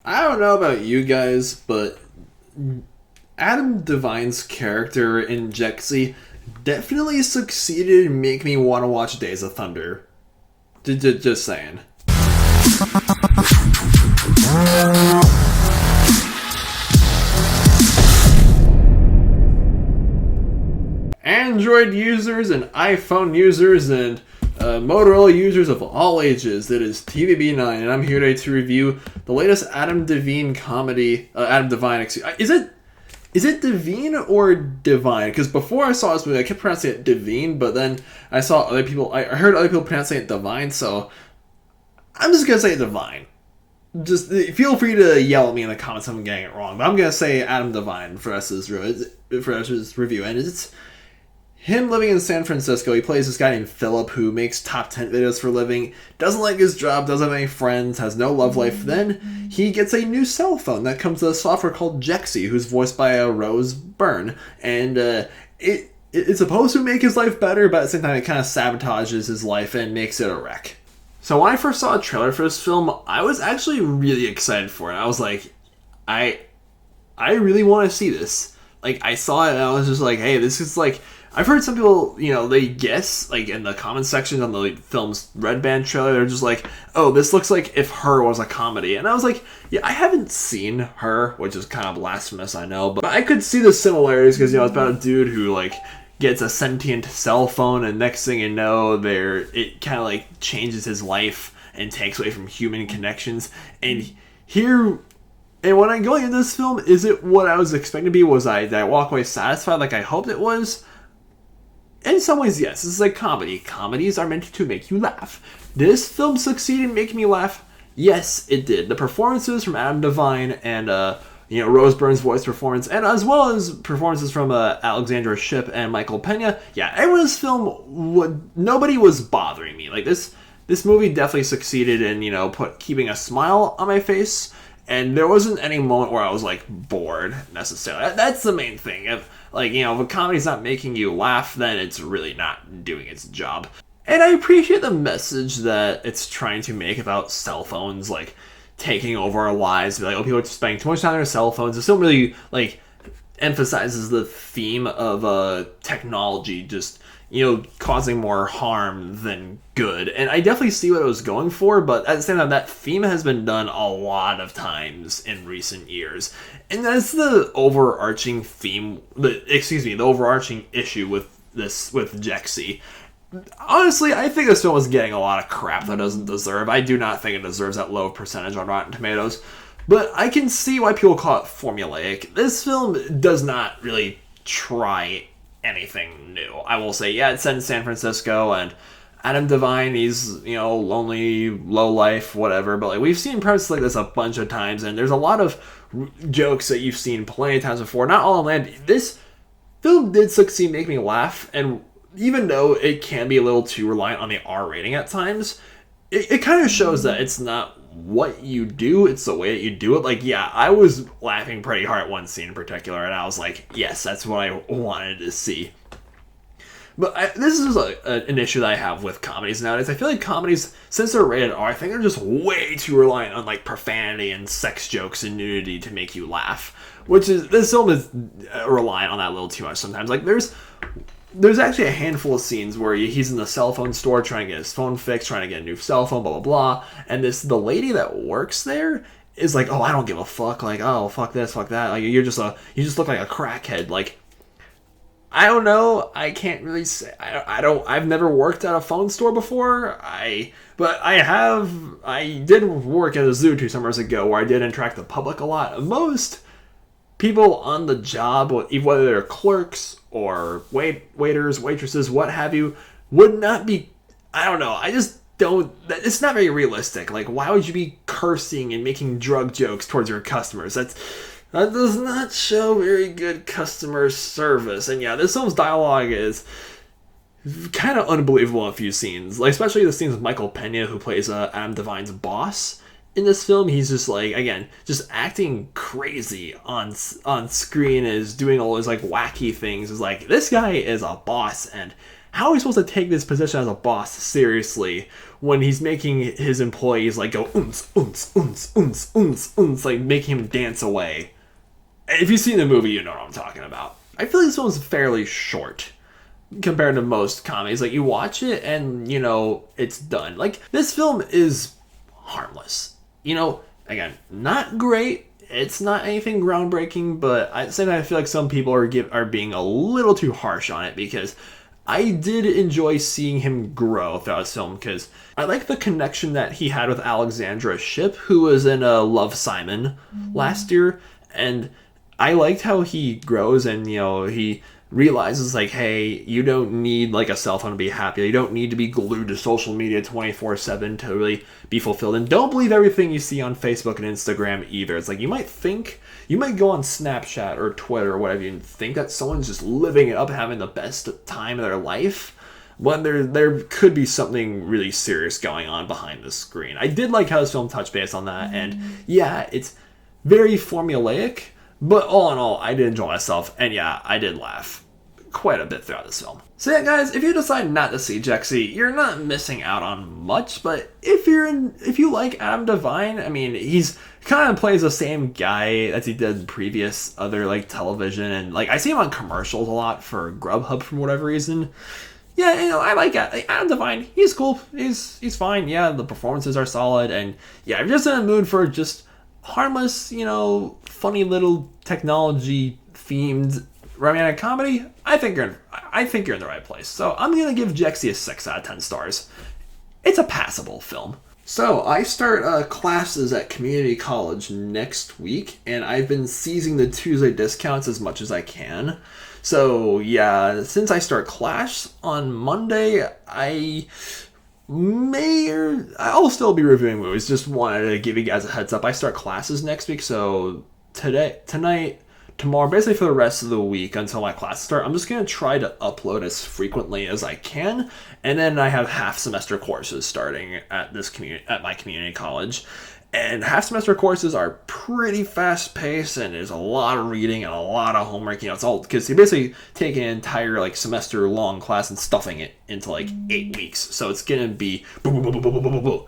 I don't know about you guys, but Adam Devine's character in Jexi definitely succeeded in making me want to watch Days of Thunder. Just saying. Android users and iPhone users and Motorola users of all ages, it is TVB9, and I'm here today to review the latest Adam Devine comedy. Adam Devine, is it Devine or Divine? Because before I saw this movie, I kept pronouncing it Devine, but then I heard other people pronouncing it Divine, so I'm just gonna say Divine. Just feel free to yell at me in the comments if I'm getting it wrong, but I'm gonna say Adam Devine for us this review, and it's him living in San Francisco. He plays this guy named Philip who makes top 10 videos for a living, doesn't like his job, doesn't have any friends, has no love life. Then he gets a new cell phone that comes with a software called Jexi, who's voiced by Rose Byrne. And it's supposed to make his life better, but at the same time it kind of sabotages his life and makes it a wreck. So when I first saw a trailer for this film, I was actually really excited for it. I was like, I really want to see this. Like, I saw it and I was just like, hey, this is like... I've heard some people, they guess, like, in the comment section on the film's Red Band trailer, they're just like, oh, this looks like if Her was a comedy. And I was like, yeah, I haven't seen Her, which is kind of blasphemous, I know, but I could see the similarities because, it's about a dude who, like, gets a sentient cell phone, and next thing you know, it kind of, like, changes his life and takes away from human connections. And when I go into this film, is it what I was expecting to be? Did I walk away satisfied like I hoped it was? In some ways, yes. This is like comedy. Comedies are meant to make you laugh. This film succeeded in making me laugh. Yes, it did. The performances from Adam Devine and Rose Byrne's voice performance, and as well as performances from Alexandra Shipp and Michael Pena. Yeah, everyone's film, nobody was bothering me. Like this movie definitely succeeded in keeping a smile on my face. And there wasn't any moment where I was, like, bored, necessarily. That's the main thing. If a comedy's not making you laugh, then it's really not doing its job. And I appreciate the message that it's trying to make about cell phones, like, taking over our lives. Like, people are spending too much time on their cell phones. It still really, like, emphasizes the theme of technology just... causing more harm than good. And I definitely see what it was going for, but at the same time, that theme has been done a lot of times in recent years. And that's the overarching theme, the overarching issue with Jexi. Honestly, I think this film is getting a lot of crap that it doesn't deserve. I do not think it deserves that low percentage on Rotten Tomatoes. But I can see why people call it formulaic. This film does not really try anything new. I will say, yeah, it's set in San Francisco, and Adam Devine, he's, lonely, low life, whatever, but like we've seen premises like this a bunch of times, and there's a lot of jokes that you've seen plenty of times before. Not all in land. This film did succeed in making me laugh, and even though it can be a little too reliant on the R rating at times, it kind of shows that it's not what you do, it's the way that you do it. Like, yeah, I was laughing pretty hard at one scene in particular, and I was like, yes, that's what I wanted to see. But this is an issue that I have with comedies nowadays. I feel like comedies, since they're rated R, I think they're just way too reliant on, like, profanity and sex jokes and nudity to make you laugh. This film is reliant on that a little too much sometimes. Like, there's actually a handful of scenes where he's in the cell phone store trying to get his phone fixed, trying to get a new cell phone, blah, blah, blah. And the lady that works there is like, oh, I don't give a fuck. Like, oh, fuck this, fuck that. Like, you just look like a crackhead. Like, I don't know. I can't really say. I've never worked at a phone store before. But I did work at a zoo 2 summers ago where I did interact with the public a lot. Most people on the job, whether they're clerks or waiters, waitresses, what have you, would not be, I don't know, I just don't, it's not very realistic. Like, why would you be cursing and making drug jokes towards your customers? That does not show very good customer service. And yeah, this film's dialogue is kind of unbelievable in a few scenes, like especially the scenes with Michael Pena, who plays Adam Devine's boss. In this film, he's just like, again, just acting crazy on screen, is doing all those like wacky things. Is like, this guy is a boss, and how are we supposed to take this position as a boss seriously when he's making his employees like go oons, oons, oons, oons, oons, oons, like making him dance away? If you've seen the movie, you know what I'm talking about. I feel like this one's fairly short compared to most comedies. Like, you watch it and, you know, it's done. Like, this film is harmless. You know, again, not great. It's not anything groundbreaking, but I say that I feel like some people are being a little too harsh on it, because I did enjoy seeing him grow throughout this film, because I like the connection that he had with Alexandra Shipp, who was in Love, Simon last year, and I liked how he grows and, you know, he realizes, like, hey, you don't need, like, a cell phone to be happy. You don't need to be glued to social media 24/7 to really be fulfilled. And don't believe everything you see on Facebook and Instagram either. It's like, you might go on Snapchat or Twitter or whatever and think that someone's just living it up, having the best time of their life, when there could be something really serious going on behind the screen. I did like how this film touched base on that, and yeah, it's very formulaic, but all in all, I did enjoy myself, and yeah, I did laugh quite a bit throughout this film. So yeah, guys, if you decide not to see Jexi, you're not missing out on much, but if you like Adam Devine, I mean, he's kind of plays the same guy as he did in previous other, like, television, and, like, I see him on commercials a lot for Grubhub for whatever reason. Yeah, you know, I like Adam Devine. He's cool. He's fine. Yeah, the performances are solid, and yeah, I'm just in a mood for just harmless, you know, funny little technology-themed romantic comedy. I think you're in the right place. So I'm gonna give Jexi a 6 out of 10 stars. It's a passable film. So I start classes at community college next week, and I've been seizing the Tuesday discounts as much as I can. So yeah, since I start class on Monday, I'll still be reviewing movies. Just wanted to give you guys a heads up. I start classes next week, so tonight, tomorrow, basically for the rest of the week until my classes start, I'm just going to try to upload as frequently as I can. And then I have half semester courses starting at my community college. And half semester courses are pretty fast paced, and there's a lot of reading and a lot of homework. You know, it's all because you basically take an entire, like, semester long class and stuffing it into, like, 8 weeks. So it's gonna be boom, boom, boom, boom, boom, boom, boom.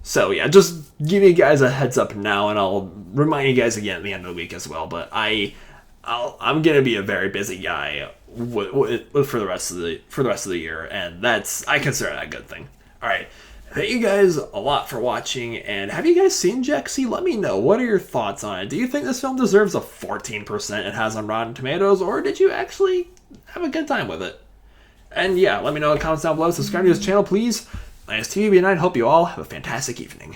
So yeah, just give you guys a heads up now, and I'll remind you guys again at the end of the week as well. But I'm gonna be a very busy guy for the rest of the year, and I consider that a good thing. All right. Thank you guys a lot for watching, and have you guys seen Jexi? Let me know. What are your thoughts on it? Do you think this film deserves a 14% it has on Rotten Tomatoes, or did you actually have a good time with it? And yeah, let me know in the comments down below. Subscribe to this channel, please. My name is TVB9. Hope you all have a fantastic evening.